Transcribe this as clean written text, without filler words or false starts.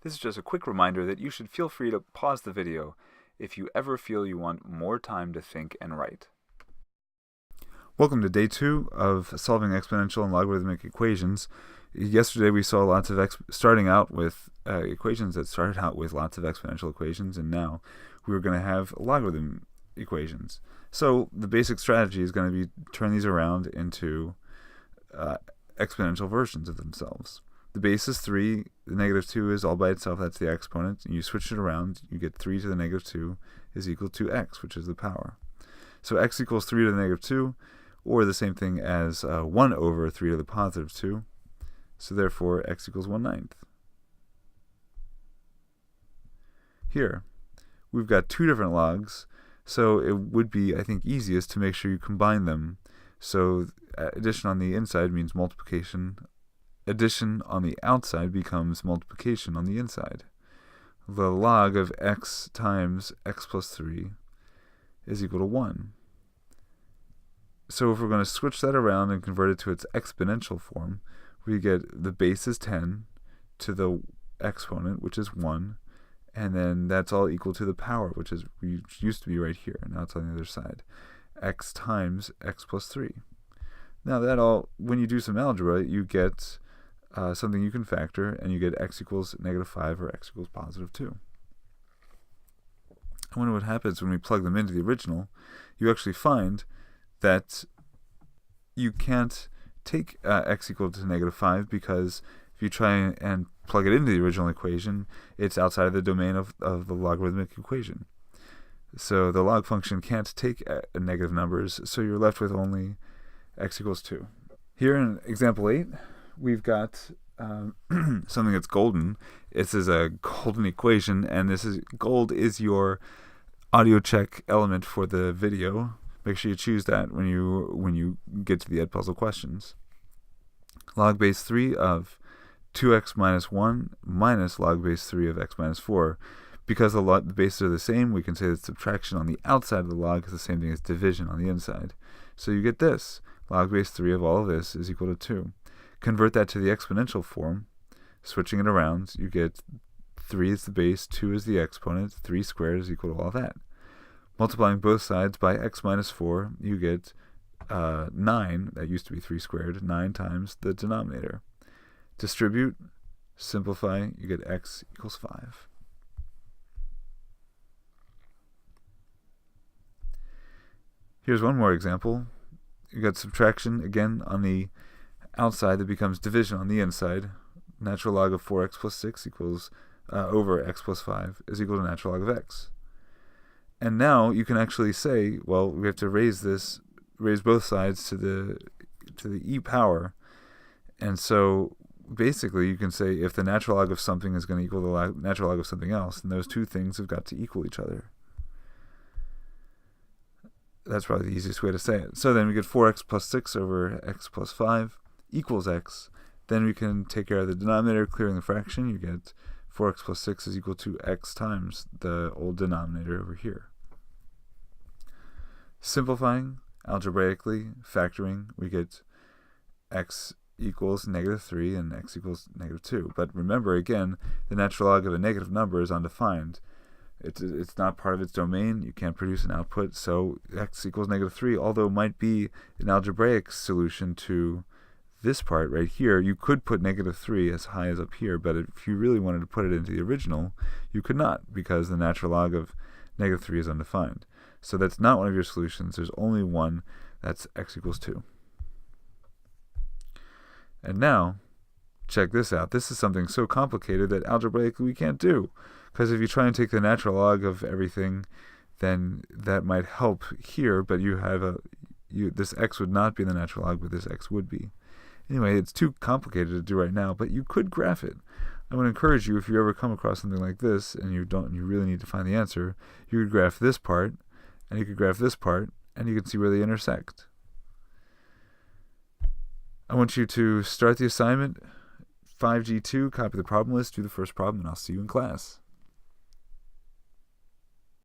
This is just a quick reminder that you should feel free to pause the video if you ever feel you want more time to think and write. Welcome to day 2 of solving exponential and logarithmic equations. Yesterday we saw lots of starting out with equations that started out with lots of exponential equations, and now we're going to have logarithm equations. So the basic strategy is going to be turn these around into exponential versions of themselves. The base is 3, the negative 2 is all by itself, that's the exponent, and you switch it around, you get 3 to the negative 2 is equal to x, which is the power. So x equals 3 to the negative 2, or the same thing as 1 over 3 to the positive 2, so therefore x equals 1/9. Here, we've got two different logs, so it would be, I think, easiest to make sure you combine them. So addition on the inside means multiplication. Addition on the outside becomes multiplication on the inside. The log of x times x plus 3 is equal to 1. So if we're going to switch that around and convert it to its exponential form, we get the base is 10 to the exponent, which is 1, and then that's all equal to the power, which used to be right here, now it's on the other side. X times x plus 3. Now when you do some algebra, you get something you can factor, and you get x equals negative 5 or x equals positive 2. I wonder what happens when we plug them into the original. You actually find that you can't take x equal to negative 5, because if you try and plug it into the original equation, it's outside of the domain of the logarithmic equation. So the log function can't take negative numbers, so you're left with only x equals 2. Here in example 8, we've got something that's golden. This is a golden equation, and gold is your audio check element for the video. Make sure you choose that when you get to the Edpuzzle questions. Log base 3 of 2x minus 1 minus log base 3 of x minus 4. Because the bases are the same, we can say that subtraction on the outside of the log is the same thing as division on the inside. So you get this. Log base 3 of all of this is equal to 2. Convert that to the exponential form. Switching it around, you get 3 is the base, 2 is the exponent, 3 squared is equal to all that. Multiplying both sides by x minus 4, you get 9, that used to be 3 squared, 9 times the denominator. Distribute, simplify, you get x equals 5. Here's one more example. You got subtraction, again, on the outside that becomes division on the inside. Natural log of 4x plus 6 equals over x plus 5 is equal to natural log of x. And now you can actually say, well, we have to raise both sides to the e power. And so basically you can say if the natural log of something is going to equal the natural log of something else, then those two things have got to equal each other. That's probably the easiest way to say it. So then we get 4x plus 6 over x plus 5 equals x. Then we can take care of the denominator, clearing the fraction. You get 4x plus 6 is equal to x times the old denominator over here. Simplifying, algebraically, factoring, we get x equals negative 3 and x equals negative 2. But remember, again, the natural log of a negative number is undefined. It's not part of its domain. You can't produce an output, so x equals negative 3, although it might be an algebraic solution to this part right here. You could put negative 3 as high as up here, but if you really wanted to put it into the original, you could not, because the natural log of negative 3 is undefined. So that's not one of your solutions. There's only one. That's x equals 2. And now, check this out. This is something so complicated that algebraically we can't do. Because if you try and take the natural log of everything, then that might help here, but this x would not be the natural log, but this x would be. Anyway, it's too complicated to do right now, but you could graph it. I would encourage you, if you ever come across something like this and you really need to find the answer, you could graph this part, and you could graph this part, and you can see where they intersect. I want you to start the assignment, 5G2, copy the problem list, do the first problem, and I'll see you in class.